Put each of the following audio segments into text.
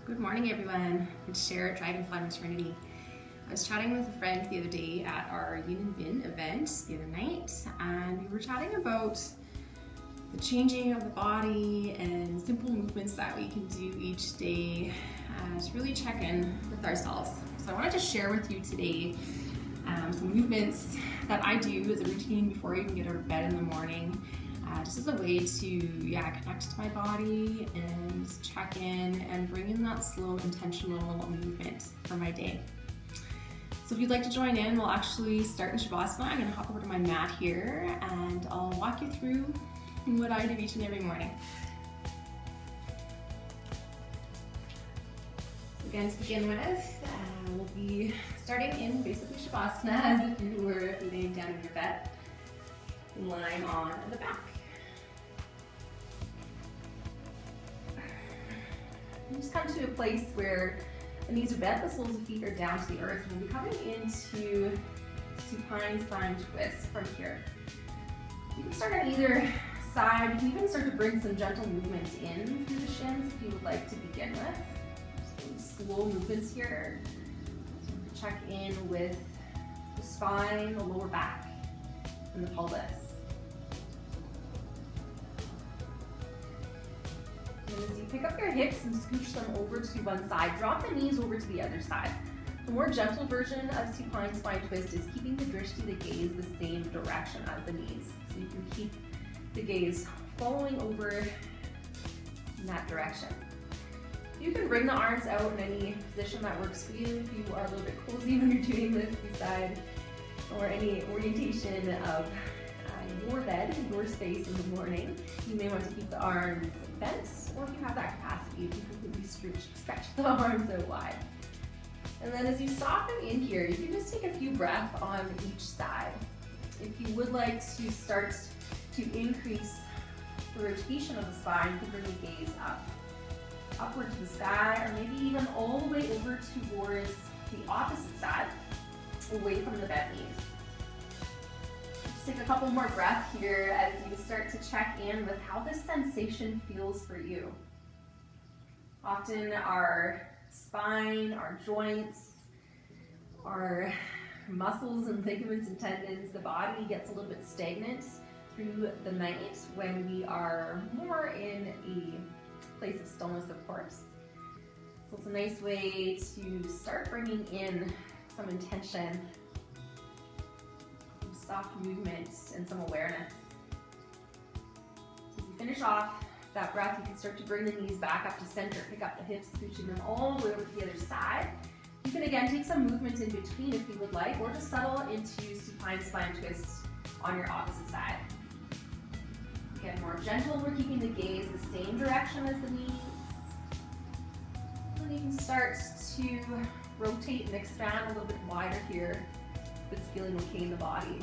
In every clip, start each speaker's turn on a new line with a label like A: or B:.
A: Good morning, everyone. It's Cher at Dragonfly Maternity. I was chatting with a friend the other day at our Yin and Vin event the other night, and we were chatting about the changing of the body and simple movements that we can do each day to really check in with ourselves. So I wanted to share with you today some movements that I do as a routine before I even get out of bed in the morning. Just as a way to connect to my body and check in and bring in that slow, intentional movement for my day. So if you'd like to join in, we'll actually start in Shavasana. I'm going to hop over to my mat here and I'll walk you through what I do each and every morning. So again, to begin with, we'll be starting in basically Shavasana as if you were laying down in your bed, lying on the back. You just come to a place where the knees are bent, the soles of the feet are down to the earth, and we'll be coming into supine spine twist from here. You can start on either side. You can even start to bring some gentle movements in through the shins if you would like to begin with. Just slow movements here. Check in with the spine, the lower back, and the pelvis. And as you pick up your hips and scooch them over to one side, drop the knees over to the other side. The more gentle version of supine spine twist is keeping the drishti, the gaze, the same direction as the knees. So you can keep the gaze following over in that direction. You can bring the arms out in any position that works for you. If you are a little bit cozy when you're doing this beside or any orientation of your bed, your space in the morning, you may want to keep the arms bent, or if you have that capacity, you can completely stretch the arms out wide. And then as you soften in here, you can just take a few breaths on each side. If you would like to start to increase the rotation of the spine, you can bring the gaze upward to the sky, or maybe even all the way over towards the opposite side, away from the bent knees. Take a couple more breaths here as you start to check in with how this sensation feels for you. Often our spine, our joints, our muscles and ligaments and tendons, the body gets a little bit stagnant through the night when we are more in a place of stillness, of course. So it's a nice way to start bringing in some intention, soft movements, and some awareness. So as you finish off that breath, you can start to bring the knees back up to center, pick up the hips, scooching them all the way over to the other side. You can again take some movement in between if you would like, or just settle into supine spine twist on your opposite side. Again, more gentle, we're keeping the gaze the same direction as the knees. And you can start to rotate and expand a little bit wider here if it's feeling okay in the body.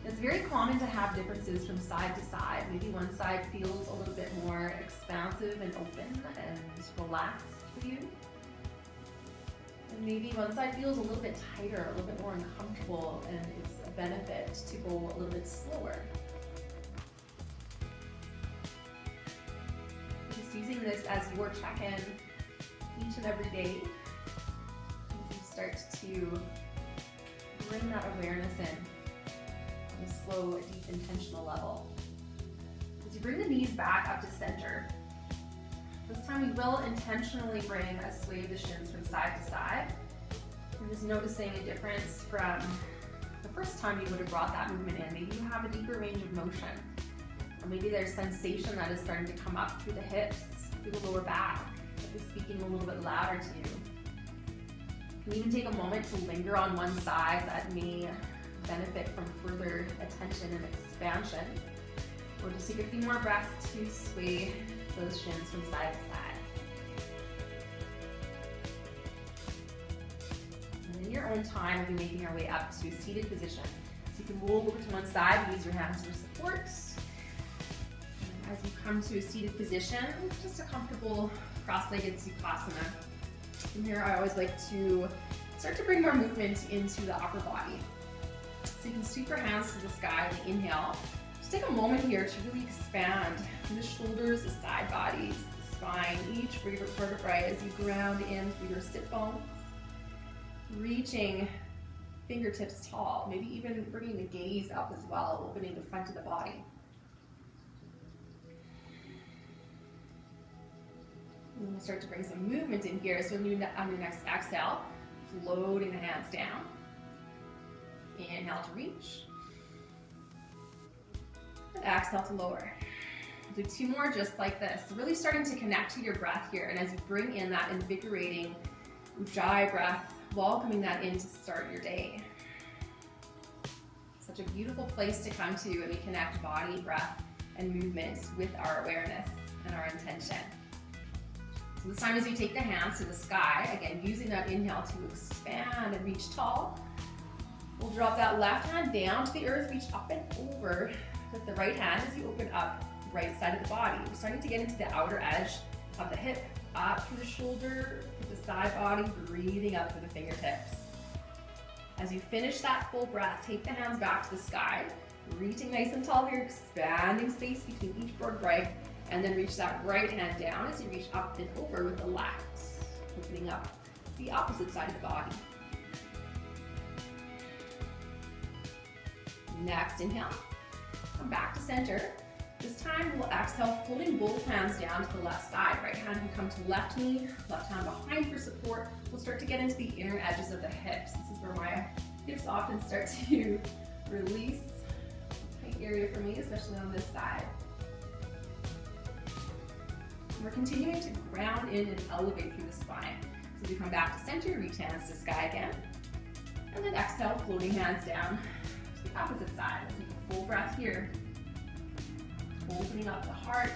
A: It's very common to have differences from side to side. Maybe one side feels a little bit more expansive and open and relaxed for you. And maybe one side feels a little bit tighter, a little bit more uncomfortable, and it's a benefit to go a little bit slower. Just using this as your check-in each and every day. As you start to bring that awareness in on a slow, deep, intentional level. As you bring the knees back up to center, this time we will intentionally bring a sway of the shins from side to side. I'm just noticing a difference from the first time you would have brought that movement in. Maybe you have a deeper range of motion, or maybe there's sensation that is starting to come up through the hips, through the lower back, that is speaking a little bit louder to you. You can even take a moment to linger on one side that may benefit from further attention and expansion. Or just take a few more breaths to sway those shins from side to side. And in your own time, we'll be making our way up to a seated position. So you can roll over to one side, use your hands for support. And as you come to a seated position, just a comfortable cross-legged Sukhasana. From here, I always like to start to bring more movement into the upper body. So you can sweep your hands to the sky and inhale. Just take a moment here to really expand the shoulders, the side bodies, the spine, each vertebrae as you ground in through your sit bones, reaching fingertips tall, maybe even bringing the gaze up as well, opening the front of the body. And we'll start to bring some movement in here. So on your next exhale, floating the hands down. Inhale to reach. And exhale to lower. We'll do 2 more just like this. So really starting to connect to your breath here. And as you bring in that invigorating Ujjayi breath, welcoming that in to start your day. Such a beautiful place to come to when we connect body, breath, and movement with our awareness and our intention. So this time as you take the hands to the sky, again, using that inhale to expand and reach tall, we'll drop that left hand down to the earth, reach up and over with the right hand as you open up the right side of the body. We're starting to get into the outer edge of the hip, up through the shoulder, through the side body, breathing up through the fingertips. As you finish that full breath, take the hands back to the sky, reaching nice and tall here, expanding space between each vertebrae, and then reach that right hand down as you reach up and over with the left, opening up the opposite side of the body. Next, inhale, come back to center. This time we'll exhale, floating both hands down to the left side. Right hand will come to left knee, left hand behind for support. We'll start to get into the inner edges of the hips. This is where my hips often start to release. Tight area for me, especially on this side. We're continuing to ground in and elevate through the spine. So as you come back to center, reach hands to sky again. And then exhale, floating hands down to the opposite side. We'll take a full breath here. Opening up the heart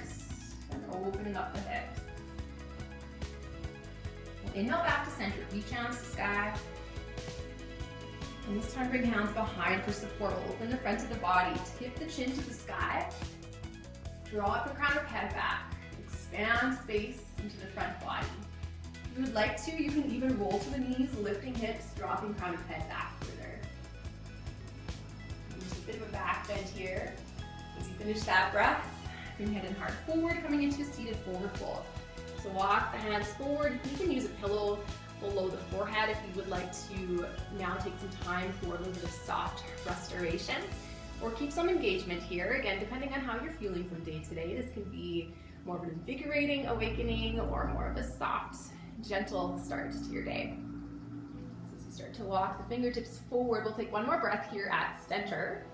A: and opening up the hips. We'll inhale back to center, reach hands to sky. And this time bring hands behind for support. We'll open the front of the body, tip the chin to the sky. Draw up the crown of head back. Expand space into the front body. If you would like to, you can even roll to the knees, lifting hips, dropping crown of head back further. Just a bit of a back bend here. As you finish that breath, bring head and heart forward, coming into a seated forward fold. So walk the hands forward. You can use a pillow below the forehead if you would like to now take some time for a little bit of soft restoration, or keep some engagement here. Again, depending on how you're feeling from day to day, this can be more of an invigorating awakening or more of a soft, gentle start to your day. So as you start to walk the fingertips forward, we'll take one more breath here at center,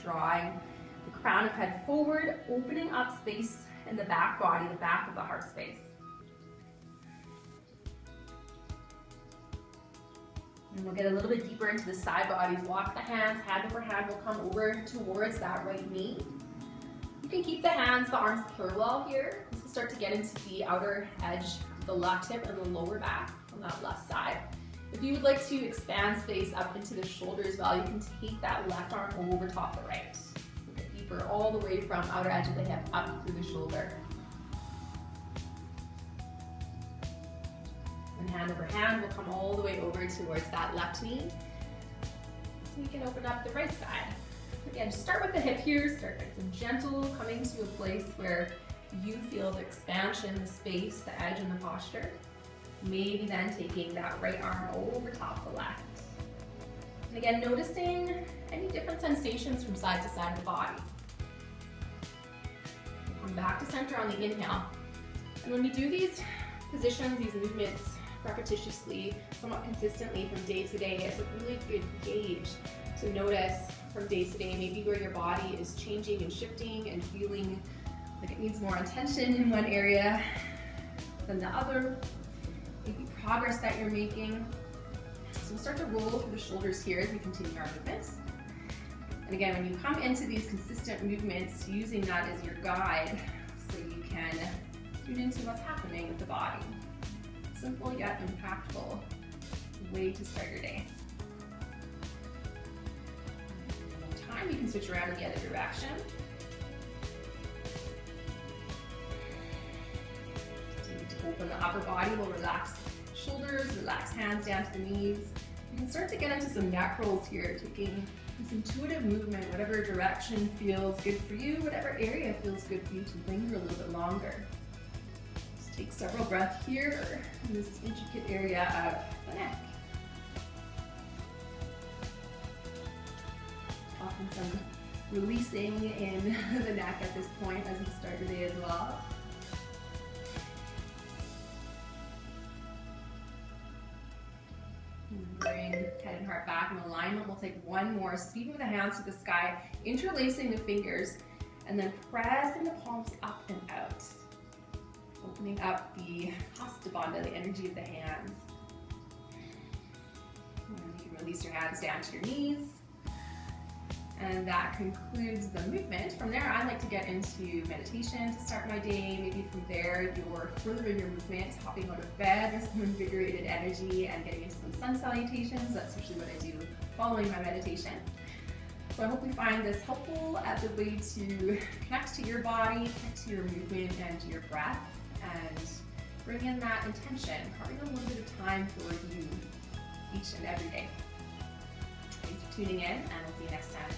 A: drawing the crown of head forward, opening up space in the back body, the back of the heart space. And we'll get a little bit deeper into the side bodies. Walk the hands, hand over hand will come over towards that right knee. You can keep the hands, the arms parallel here. This will start to get into the outer edge of the left hip and the lower back on that left side. If you would like to expand space up into the shoulder as well, you can take that left arm over top the right. So get deeper all the way from outer edge of the hip up through the shoulder. And hand over hand will come all the way over towards that left knee. So we can open up the right side. Again, just start with the hip here, start nice and gentle, coming to a place where you feel the expansion, the space, the edge, and the posture. Maybe then taking that right arm over top the left. And again, noticing any different sensations from side to side of the body. Come back to center on the inhale. And when we do these positions, these movements repetitiously, somewhat consistently from day to day, it's a really good gauge to notice from day to day, maybe where your body is changing and shifting and feeling like it needs more attention in one area than the other. Maybe progress that you're making. So we'll start to roll through the shoulders here as we continue our movements. And again, when you come into these consistent movements, using that as your guide so you can tune into what's happening with the body. Simple yet impactful way to start your day. Time, you can switch around in the other direction. Continue to open the upper body, we'll relax shoulders, relax hands down to the knees. You can start to get into some neck rolls here, taking this intuitive movement, whatever direction feels good for you, whatever area feels good for you to linger a little bit longer. Just Take several breaths here in this intricate area of the neck. Often some releasing in the neck at this point as you start your day as well. Bring head and heart back in alignment. We'll take one more, sweeping the hands to the sky, interlacing the fingers, and then pressing the palms up and out. Opening up the Hasta Bandha, the energy of the hands. And then you can release your hands down to your knees. And that concludes the movement. From there, I like to get into meditation to start my day. Maybe from there, you're furthering your movement, hopping out of bed with some invigorated energy and getting into some sun salutations. That's usually what I do following my meditation. So I hope you find this helpful as a way to connect to your body, connect to your movement and to your breath, and bring in that intention, carving a little bit of time for you each and every day. Thanks for tuning in, and we'll see you next time.